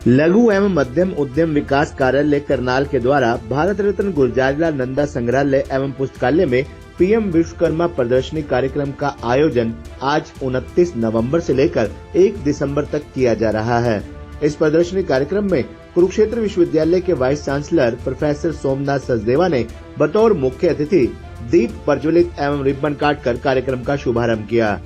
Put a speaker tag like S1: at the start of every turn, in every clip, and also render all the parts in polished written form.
S1: लघु एवं मध्यम उद्यम विकास कार्यालय करनाल के द्वारा भारत रत्न गुलजारीलाल नंदा संग्रहालय एवं पुस्तकालय में पीएम विश्वकर्मा प्रदर्शनी कार्यक्रम का आयोजन आज 29 नवंबर से लेकर 1 दिसंबर तक किया जा रहा है। इस प्रदर्शनी कार्यक्रम में कुरुक्षेत्र विश्वविद्यालय के vice chancellor professor Somnath Sachdeva ने बतौर मुख्य अतिथि दीप प्रज्वलित एवं रिबन काटकर कार्यक्रम का शुभारंभ किया।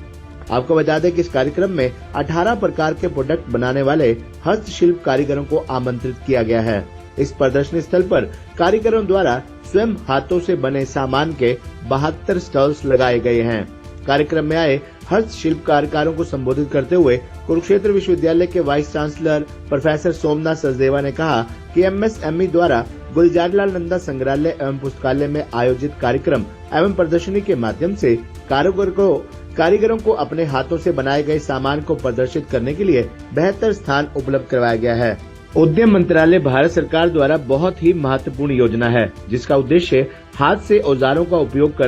S1: आपको बता दें कि इस कार्यक्रम में 18 प्रकार के प्रोडक्ट बनाने वाले हस्तशिल्प कारीगरों को आमंत्रित किया गया है। इस प्रदर्शनी स्थल पर कारीगरों द्वारा स्वयं हाथों से बने सामान के 72 स्टॉल्स लगाए गए हैं। कार्यक्रम में आए हस्तशिल्प कारीगरों को संबोधित करते हुए कुरुक्षेत्र विश्वविद्यालय के vice chancellor professor Somnath Sachdeva ने कहा कि एमएसएमई द्वारा गुलजारीलाल नंदा संग्रहालय एवं पुस्तकालय में आयोजित कार्यक्रम एवं प्रदर्शनी के माध्यम से कारीगरों को अपने हाथों से बनाए गए सामान को प्रदर्शित करने के लिए बेहतर स्थान उपलब्ध करवाया गया है। उद्यम मंत्रालय भारत सरकार द्वारा बहुत ही महत्वपूर्ण योजना है, जिसका उद्देश्य हाथ से औजारों का उपयोग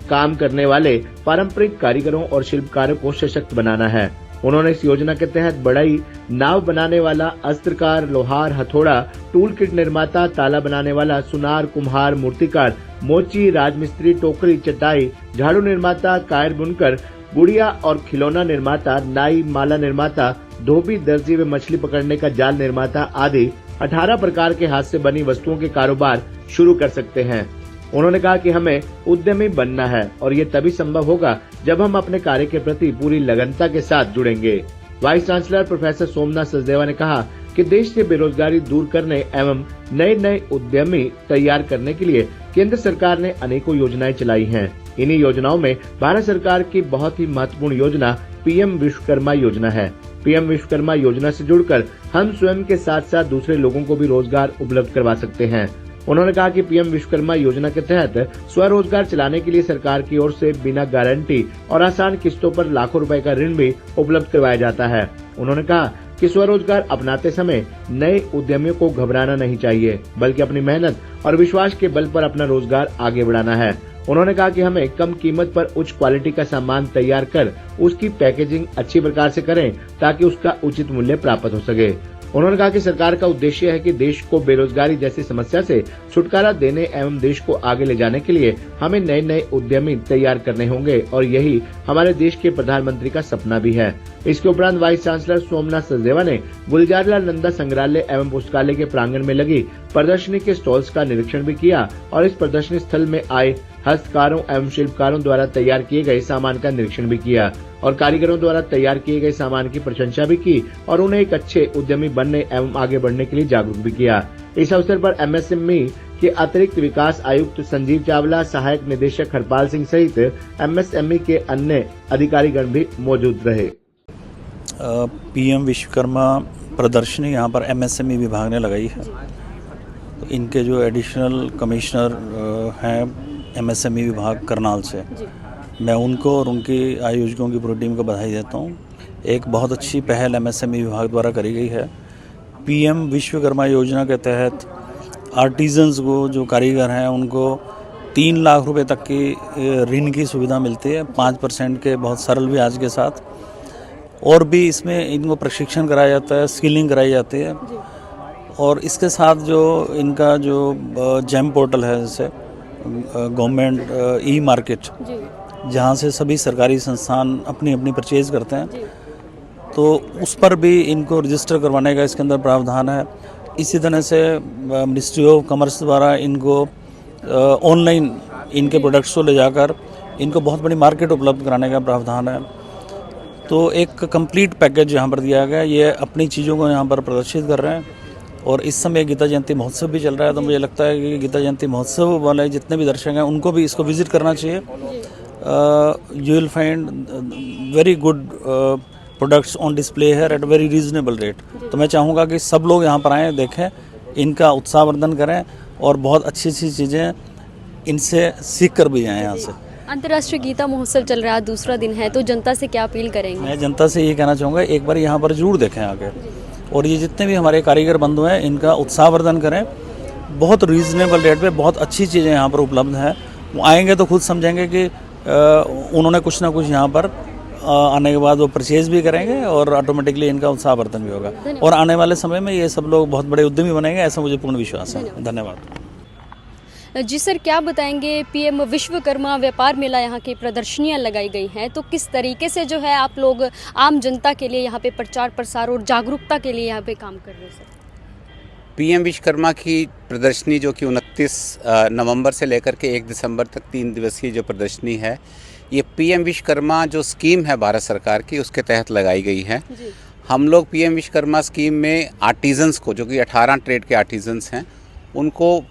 S1: काम करने वाले पारंपरिक कारीगरों और शिल्पकारों को सशक्त बनाना है। उन्होंने इस योजना के तहत बढ़ई, नाव बनाने वाला, अस्त्रकार, लोहार, हथौड़ा, टूल किट निर्माता, ताला बनाने वाला, सुनार, कुम्हार, मूर्तिकार, मोची, राजमिस्त्री, टोकरी, चटाई, झाड़ू निर्माता, कायर बुनकर, गुड़िया और खिलौना निर्माता, नाई, माला निर्माता, धोबी, दर्जी व मछली पकड़ने का जाल निर्माता आदि 18 प्रकार के हाथ से बनी वस्तुओं के कारोबार शुरू कर सकते हैं। उन्होंने कहा कि हमें उद्यमी बनना है और ये तभी संभव होगा जब हम अपने कार्य के प्रति पूरी लगनता के साथ जुड़ेंगे। Vice chancellor professor Somnath Sachdeva ने कहा कि देश से बेरोजगारी दूर करने एवं नए उद्यमी तैयार करने के लिए केंद्र सरकार ने अनेकों योजनाएं चलाई हैं। इन्हीं योजनाओं में भारत सरकार की बहुत ही महत्वपूर्ण योजना पीएम विश्वकर्मा योजना है। पीएम विश्वकर्मा योजना से जुड़कर हम स्वयं के साथ साथ दूसरे लोगों को भी रोजगार उपलब्ध करवा सकते हैं। उन्होंने कहा कि पीएम विश्वकर्मा योजना के तहत स्वरोजगार चलाने के लिए सरकार की ओर से बिना गारंटी और आसान किस्तों पर लाखों रुपए का ऋण भी उपलब्ध करवाया जाता है। उन्होंने कहा कि स्वरोजगार अपनाते समय नए उद्यमियों को घबराना नहीं चाहिए, बल्कि अपनी मेहनत और विश्वास के बल पर अपना रोजगार आगे बढ़ाना है। उन्होंने कहा कि हमें कम कीमत पर उच्च क्वालिटी का सामान तैयार कर उसकी पैकेजिंग अच्छी प्रकार से करें ताकि उसका उचित मूल्य प्राप्त हो सके। उन्होंने कहा कि सरकार का उद्देश्य है कि देश को बेरोजगारी जैसी समस्या से छुटकारा देने एवं देश को आगे ले जाने के लिए हमें नए उद्यमी तैयार करने होंगे और यही हमारे देश के प्रधानमंत्री का सपना भी है। इसके उपरांत वाइस चांसलर सोमनाथ सचदेवा ने गुलजारीलाल नंदा संग्रहालय एवं पुस्तकालय के प्रांगण में लगी प्रदर्शनी के स्टॉल्स का निरीक्षण भी किया और इस प्रदर्शनी स्थल में आए हस्तकारों एवं शिल्पकारों द्वारा तैयार किए गए सामान का निरीक्षण भी किया और कारीगरों द्वारा तैयार किए गए सामान की प्रशंसा भी की और उन्हें एक अच्छे उद्यमी बनने एवं आगे बढ़ने के लिए जागरूक भी किया। इस अवसर पर एमएसएमई के अतिरिक्त विकास आयुक्त संजीव चावला, सहायक निदेशक हरपाल सिंह सहित एमएसएमई के अन्य अधिकारीगण भी मौजूद रहे।
S2: पीएम विश्वकर्मा प्रदर्शनी यहाँ पर एमएसएमई विभाग ने लगाई है। तो इनके जो एडिशनल कमिश्नर हैं एमएसएमई विभाग करनाल से, मैं उनको और उनके आयोजकों की पूरी टीम को बधाई देता हूँ। एक बहुत अच्छी पहल एमएसएमई विभाग द्वारा करी गई है। पीएम विश्वकर्मा योजना के तहत आर्टिजन्स को, जो कारीगर हैं, उनको 3 लाख रुपए तक की ऋण की सुविधा मिलती है, 5% के बहुत सरल ब्याज के साथ। और भी इसमें इनको प्रशिक्षण कराया जाता है, स्किलिंग कराई जाती है। और इसके साथ जो इनका जो जेम पोर्टल है, जैसे गवर्नमेंट ई मार्केट, जहाँ से सभी सरकारी संस्थान अपनी अपनी परचेज करते हैं, तो उस पर भी इनको रजिस्टर करवाने का इसके अंदर प्रावधान है। इसी तरह से मिनिस्ट्री ऑफ कॉमर्स द्वारा इनको ऑनलाइन इनके प्रोडक्ट्स को ले जाकर इनको बहुत बड़ी मार्केट उपलब्ध कराने का प्रावधान है। तो एक कंप्लीट पैकेज यहाँ पर दिया गया। ये अपनी चीज़ों को यहाँ पर प्रदर्शित कर रहे हैं। और इस समय गीता जयंती महोत्सव भी चल रहा है, तो मुझे लगता है कि गीता जयंती महोत्सव वाले जितने भी दर्शक हैं उनको भी इसको विजिट करना चाहिए। You will find very good products on display है एट वेरी रीजनेबल रेट। तो मैं चाहूँगा कि सब लोग यहाँ पर आएँ, देखें, इनका उत्साहवर्धन करें और बहुत अच्छी चीज़ें इनसे सीख कर भी जाएँ यहाँ से।
S3: अंतर्राष्ट्रीय गीता महोत्सव चल रहा है, दूसरा दिन है, तो जनता से क्या अपील करेंगे?
S2: मैं जनता से ये कहना चाहूँगा, एक बार यहाँ पर जरूर देखें आके, और ये जितने भी हमारे कारीगर बंधु हैं इनका उत्साहवर्धन करें। बहुत रीज़नेबल रेट पे बहुत अच्छी चीज़ें यहाँ पर उपलब्ध हैं। वो आएंगे तो खुद समझेंगे कि उन्होंने कुछ ना कुछ यहाँ पर आने के बाद वो परचेज भी करेंगे और ऑटोमेटिकली इनका उत्साहवर्धन भी होगा और आने वाले समय में ये सब लोग बहुत बड़े उद्यमी बनेंगे, ऐसा मुझे पूर्ण विश्वास है। धन्यवाद।
S3: जी सर, क्या बताएंगे, पीएम विश्वकर्मा व्यापार मेला यहाँ की प्रदर्शनियाँ लगाई गई हैं, तो किस तरीके से जो है आप लोग आम जनता के लिए यहाँ पे प्रचार प्रसार और जागरूकता के लिए यहाँ पे काम कर रहे हैं सर?
S4: पीएम विश्वकर्मा की प्रदर्शनी जो कि 29 नवंबर से लेकर के 1 दिसंबर तक 3 दिवसीय जो प्रदर्शनी है, ये पीएम विश्वकर्मा जो स्कीम है भारत सरकार की, उसके तहत लगाई गई है। हम लोग पीएम विश्वकर्मा स्कीम में आर्टिजन्स को, जो कि 18 ट्रेड के आर्टिजन्स हैं, उनको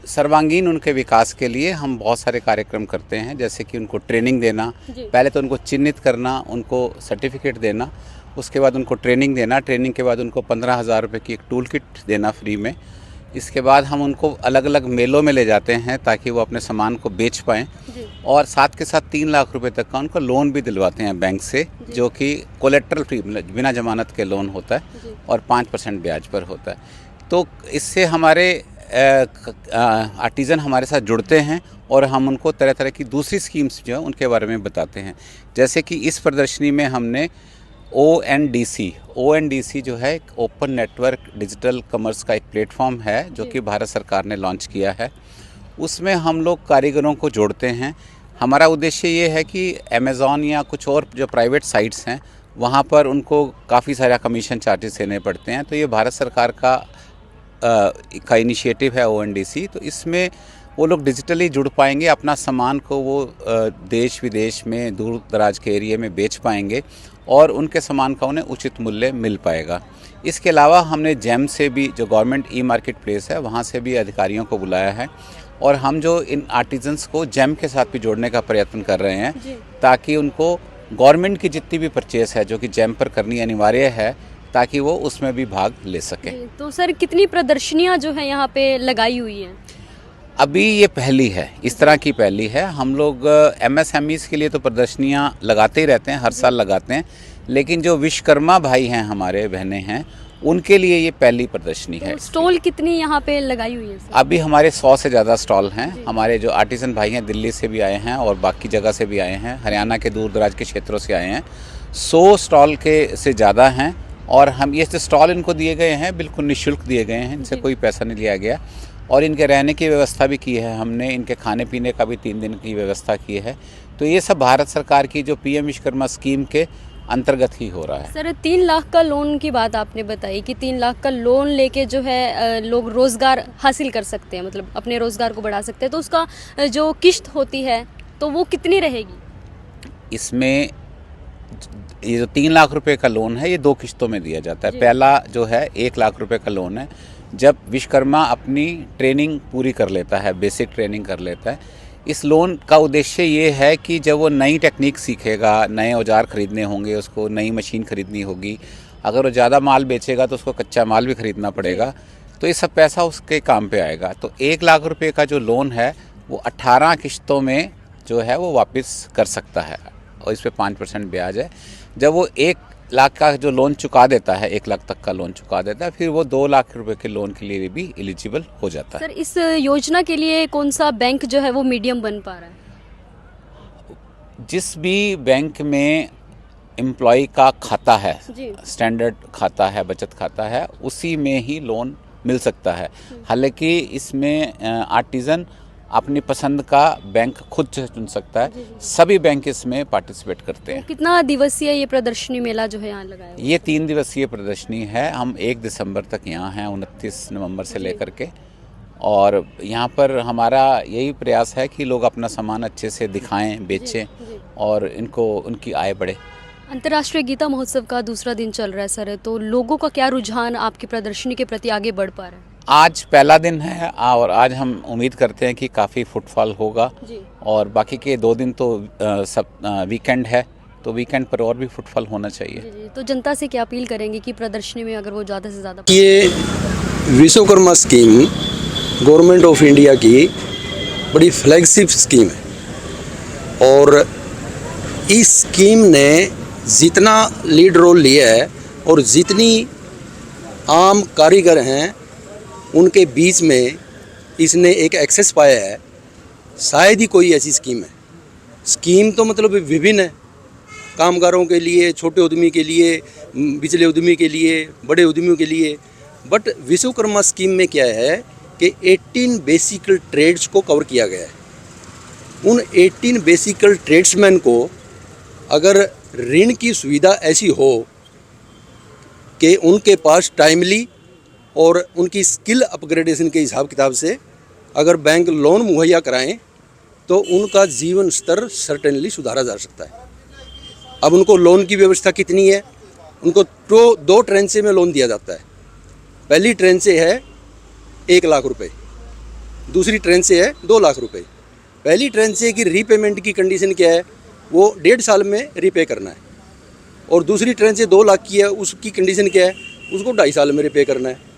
S4: सर्वांगीण उनके विकास के लिए हम बहुत सारे कार्यक्रम करते हैं, जैसे कि उनको ट्रेनिंग देना, पहले तो उनको चिन्हित करना, उनको सर्टिफिकेट देना, उसके बाद उनको ट्रेनिंग देना, ट्रेनिंग के बाद उनको 15,000 रुपये की एक टूल किट देना फ्री में। इसके बाद हम उनको अलग अलग मेलों में ले जाते हैं ताकि वो अपने सामान को बेच पाएँ, और साथ के साथ 3 लाख रुपए तक का उनको लोन भी दिलवाते हैं बैंक से, जो कि कोलेट्रल फ्री, बिना जमानत के लोन होता है और 5% ब्याज पर होता है। तो इससे हमारे आर्टिज़न हमारे साथ जुड़ते हैं और हम उनको तरह तरह की दूसरी स्कीम्स जो है उनके बारे में बताते हैं। जैसे कि इस प्रदर्शनी में हमने ONDC जो है एक ओपन नेटवर्क डिजिटल कॉमर्स का एक प्लेटफॉर्म है जो कि भारत सरकार ने लॉन्च किया है। उसमें हम लोग कारीगरों को जोड़ते हैं। हमारा उद्देश्य ये है कि अमेज़ॉन या कुछ और जो प्राइवेट साइट्स हैं वहाँ पर उनको काफ़ी सारा कमीशन चार्जेस देने पड़ते हैं, तो ये भारत सरकार का इनिशिएटिव है ONDC। तो इसमें वो लोग डिजिटली जुड़ पाएंगे, अपना सामान को वो देश विदेश में दूर दराज के एरिया में बेच पाएंगे और उनके सामान का उन्हें उचित मूल्य मिल पाएगा। इसके अलावा हमने जेम से भी, जो गवर्नमेंट ई-मार्केट प्लेस है, वहाँ से भी अधिकारियों को बुलाया है और हम जो इन आर्टिजन्स को जेम के साथ भी जोड़ने का प्रयत्न कर रहे हैं, ताकि उनको गवर्नमेंट की जितनी भी परचेस है जो कि जेम पर करनी अनिवार्य है, ताकि वो उसमें भी भाग ले सके।
S3: तो सर कितनी प्रदर्शनियाँ जो है यहाँ पे लगाई हुई हैं?
S4: अभी ये पहली है, इस तरह की पहली है। हम लोग MSMEs के लिए तो प्रदर्शनियाँ लगाते ही रहते हैं, हर साल लगाते हैं, लेकिन जो विश्वकर्मा भाई हैं, हमारे बहनें हैं, उनके लिए ये पहली प्रदर्शनी है।
S3: स्टॉल कितनी यहाँ पे लगाई हुई है सर?
S4: अभी हमारे 100 से ज़्यादा स्टॉल हैं। हमारे जो आर्टिजन भाई हैं दिल्ली से भी आए हैं और बाकी जगह से भी आए हैं, हरियाणा के दूर दराज के क्षेत्रों से आए हैं। 100 स्टॉल के से ज़्यादा हैं और हम ये स्टॉल इनको दिए गए हैं, बिल्कुल निःशुल्क दिए गए हैं, इनसे कोई पैसा नहीं लिया गया और इनके रहने की व्यवस्था भी की है हमने, इनके खाने पीने का भी 3 दिन की व्यवस्था की है। तो ये सब भारत सरकार की जो पीएम विश्वकर्मा स्कीम के अंतर्गत ही हो रहा है।
S3: सर 3 लाख का लोन की बात आपने बताई कि 3 लाख का लोन लेके जो है लोग रोज़गार हासिल कर सकते हैं, मतलब अपने रोज़गार को बढ़ा सकते हैं, तो उसका जो किश्त होती है तो वो कितनी रहेगी?
S4: इसमें ये जो 3 लाख रुपए का लोन है, ये 2 किश्तों में दिया जाता है। पहला जो है 1 लाख रुपए का लोन है, जब विश्वकर्मा अपनी ट्रेनिंग पूरी कर लेता है, बेसिक ट्रेनिंग कर लेता है। इस लोन का उद्देश्य ये है कि जब वो नई टेक्निक सीखेगा, नए औजार खरीदने होंगे, उसको नई मशीन खरीदनी होगी, अगर वो ज़्यादा माल बेचेगा तो उसको कच्चा माल भी खरीदना पड़ेगा, तो ये सब पैसा उसके काम पे आएगा। तो 1 लाख रुपए का जो लोन है वो 18 किश्तों में जो है वो वापस कर सकता है और इस पर 5% ब्याज है। जब वो 1 लाख का जो लोन चुका देता है, 1 लाख तक का लोन चुका देता है, फिर वो 2 लाख रुपए के लोन के लिए भी एलिजिबल हो जाता है।
S3: सर इस योजना के लिए कौन सा बैंक जो है वो मीडियम बन पा रहा है?
S4: जिस भी बैंक में एम्प्लॉय का खाता है, स्टैंडर्ड खाता है, बचत खाता है, उसी में ही लोन मिल सकता है। हालांकि इसमें आर्टिजन अपनी पसंद का बैंक खुद से चुन सकता है। सभी बैंक इसमें पार्टिसिपेट करते हैं।
S3: कितना दिवसीय ये प्रदर्शनी मेला जो है यहाँ लगाया?
S4: ये 3 दिवसीय प्रदर्शनी है। हम 1 दिसंबर तक यहाँ हैं, 29 नवंबर से लेकर के, और यहाँ पर हमारा यही प्रयास है कि लोग अपना सामान अच्छे से दिखाएं, बेचें और इनको उनकी आय बढ़े।
S3: अंतर्राष्ट्रीय गीता महोत्सव का दूसरा दिन चल रहा है सर, तो लोगों का क्या रुझान आपकी प्रदर्शनी के प्रति आगे बढ़ पा रहा है?
S4: आज पहला दिन है और आज हम उम्मीद करते हैं कि काफ़ी फुटफॉल होगा और बाकी के 2 दिन तो सब वीकेंड है, तो वीकेंड पर और भी फुटफॉल होना चाहिए।
S3: तो जनता से क्या अपील करेंगे कि प्रदर्शनी में अगर वो ज़्यादा से ज़्यादा?
S5: ये Vishwakarma scheme government of India की बड़ी फ्लैगशिप स्कीम है और इस स्कीम ने जितना लीड रोल लिया है और जितनी आम कारीगर हैं उनके बीच में इसने एक एक्सेस पाया है, शायद ही कोई ऐसी स्कीम है। स्कीम तो मतलब विभिन्न है, कामगारों के लिए, छोटे उद्यमी के लिए, बिचले उद्यमी के लिए, बड़े उद्यमियों के लिए। बट विश्वकर्मा स्कीम में क्या है कि 18 बेसिकल ट्रेड्स को कवर किया गया है। उन 18 बेसिकल ट्रेड्समैन को अगर ऋण की सुविधा ऐसी हो कि उनके पास टाइमली और उनकी स्किल अपग्रेडेशन के हिसाब किताब से अगर बैंक लोन मुहैया कराएं तो उनका जीवन स्तर सर्टेनली सुधारा जा सकता है। अब उनको लोन की व्यवस्था कितनी है? उनको तो 2 ट्रेंचे में लोन दिया जाता है। पहली ट्रेंचे है 1 लाख रुपए, दूसरी ट्रेंचे है 2 लाख रुपए। पहली ट्रेंचे की रीपेमेंट की कंडीशन क्या है? वो 1.5 साल में रीपे करना है। और दूसरी ट्रेंचे 2 लाख की है, उसकी कंडीशन क्या है? उसको 2.5 साल में रीपे करना है।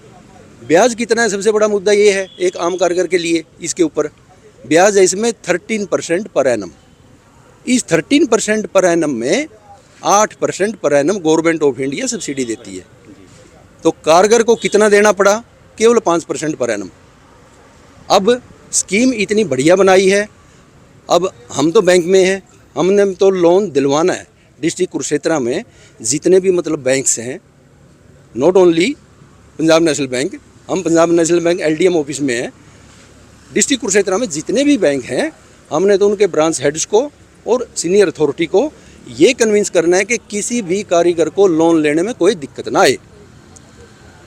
S5: ब्याज कितना है? सबसे बड़ा मुद्दा ये है एक आम कारीगर के लिए। इसके ऊपर ब्याज है इसमें 13% पर एनम। इस 13% पर एनम में 8% per annum government of India subsidy देती है। तो कारीगर को कितना देना पड़ा? केवल 5% पर एनम। अब स्कीम इतनी बढ़िया बनाई है। अब हम तो बैंक में हैं, हमने तो लोन दिलवाना है। डिस्ट्रिक्ट कुरुक्षेत्र में जितने भी मतलब बैंक्स हैं, not only Punjab national bank, हम Punjab national bank LDM office में हैं। डिस्ट्रिक्ट कुरुक्षेत्र में जितने भी बैंक हैं, हमने तो उनके ब्रांच हेड्स को और सीनियर अथॉरिटी को ये कन्विंस करना है कि किसी भी कारीगर को लोन लेने में कोई दिक्कत ना आए।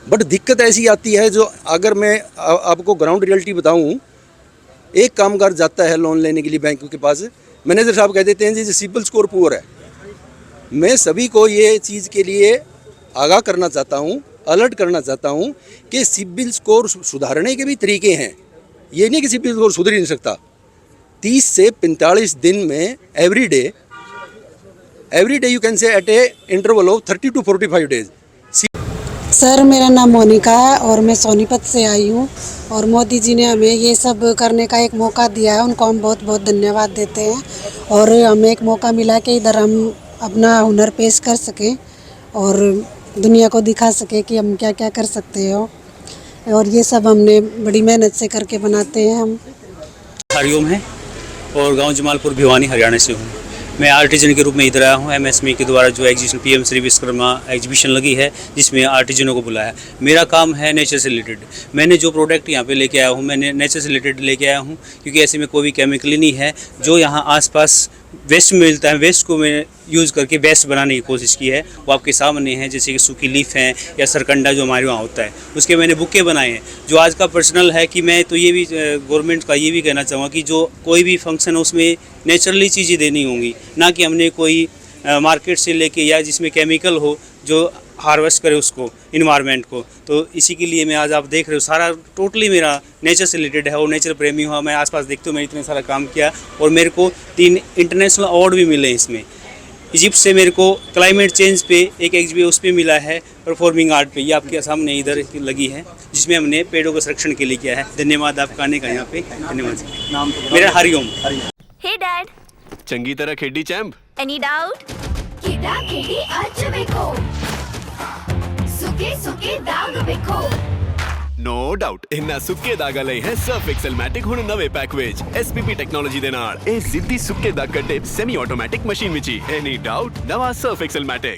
S5: बट दिक्कत ऐसी आती है जो अगर मैं आपको ग्राउंड रियलिटी बताऊं, एक कामगार जाता है लोन लेने के लिए बैंक के पास, मैनेजर साहब कह देते हैं जी सिबिल स्कोर पुअर है। मैं सभी को ये चीज़ के लिए आगाह करना चाहता हूँ, अलर्ट करना चाहता हूँ कि सिबिल स्कोर सुधारने के भी तरीके हैं। ये नहीं कि सिबिल स्कोर सुधर ही नहीं सकता। 30 से 45 दिन में every day you can say at a interval of 30 to 45 days.
S6: Sir मेरा नाम मोनिका है और मैं सोनीपत से आई हूँ और मोदी जी ने हमें ये सब करने का एक मौका दिया है, उनको हम बहुत बहुत धन्यवाद देते हैं। और हमें एक मौका मिला कि इधर हम अपना हुनर पेश कर सकें और दुनिया को दिखा सके कि हम क्या क्या कर सकते हो। और ये सब हमने बड़ी मेहनत से करके बनाते हैं हम।
S7: हरिओम है और गांव जमालपुर भिवानी हरियाणा से हूँ। मैं आर्टिजन के रूप में इधर आया हूँ। MSME के द्वारा जो exhibition PM Shri Vishwakarma exhibition लगी है जिसमें आर्टिजनों को बुलाया। मेरा काम है नेचर से रिलेटेड। मैंने जो प्रोडक्ट यहाँ पे लेके आया हूँ, मैंने नेचर से रिलेटेड लेके आया हूँ क्योंकि ऐसे में कोई भी केमिकल ही नहीं है। जो यहाँ आसपास वेस्ट मिलता है, वेस्ट को मैं यूज़ करके बेस्ट बनाने की कोशिश की है। वो आपके सामने है, जैसे कि सूखी लीफ हैं या सरकंडा जो हमारे वहाँ होता है, उसके मैंने बुक्के बनाए हैं। जो आज का पर्सनल है कि मैं तो ये भी गवर्नमेंट का ये भी कहना चाहूँगा कि जो कोई भी फंक्शन है उसमें नेचुरली चीज़ें देनी होंगी, ना कि हमने कोई मार्केट से लेके या जिसमें केमिकल हो जो हार्वेस्ट करे उसको इन्वायरमेंट को। तो इसी के लिए मैं आज आप देख रहे हो सारा टोटली मेरा नेचर से रिलेटेड है और नेचर प्रेमी हुआ। मैं आसपास देखते हूँ, मैं इतने सारा काम किया और मेरे को 3 इंटरनेशनल अवार्ड भी मिले इसमें। इजिप्ट से मेरे को क्लाइमेट चेंज पे एक एग्जीबिशन उस पर मिला है, परफॉर्मिंग आर्ट पे, ये आपके सामने इधर लगी है जिसमें हमने पेड़ों के संरक्षण के लिए किया है। धन्यवाद आपका आने का यहाँ पे। धन्यवाद। नाम तो मेरा हरिओम।
S8: हे डैड,
S9: चंगी तरह खेडी चैंप।
S8: Any doubt? किदा खेडी आज बेको सुके सुके दाग बेको।
S9: नो डाउट इन्ना सुक्के दागा ਲਈ ਹੈ ਸਰਫ ਐਕਸਲ ਮੈਟਿਕ ਹੁਣ ਨਵੇਂ ਪੈਕ ਵਿੱਚ SPP ਟੈਕਨੋਲੋਜੀ ਦੇ ਨਾਲ ਇਹ ਜ਼ਿੱਦੀ ਸੁੱਕੇ ਦਾਗ ਕੱਢੇ ਸੈਮੀ ਆਟੋਮੈਟਿਕ ਮਸ਼ੀਨ ਵਿੱਚ ਹੀ। ਐਨੀ ਡਾਊਟ ਨਵਾਂ ਸਰਫ ਐਕਸਲ ਮੈਟਿਕ।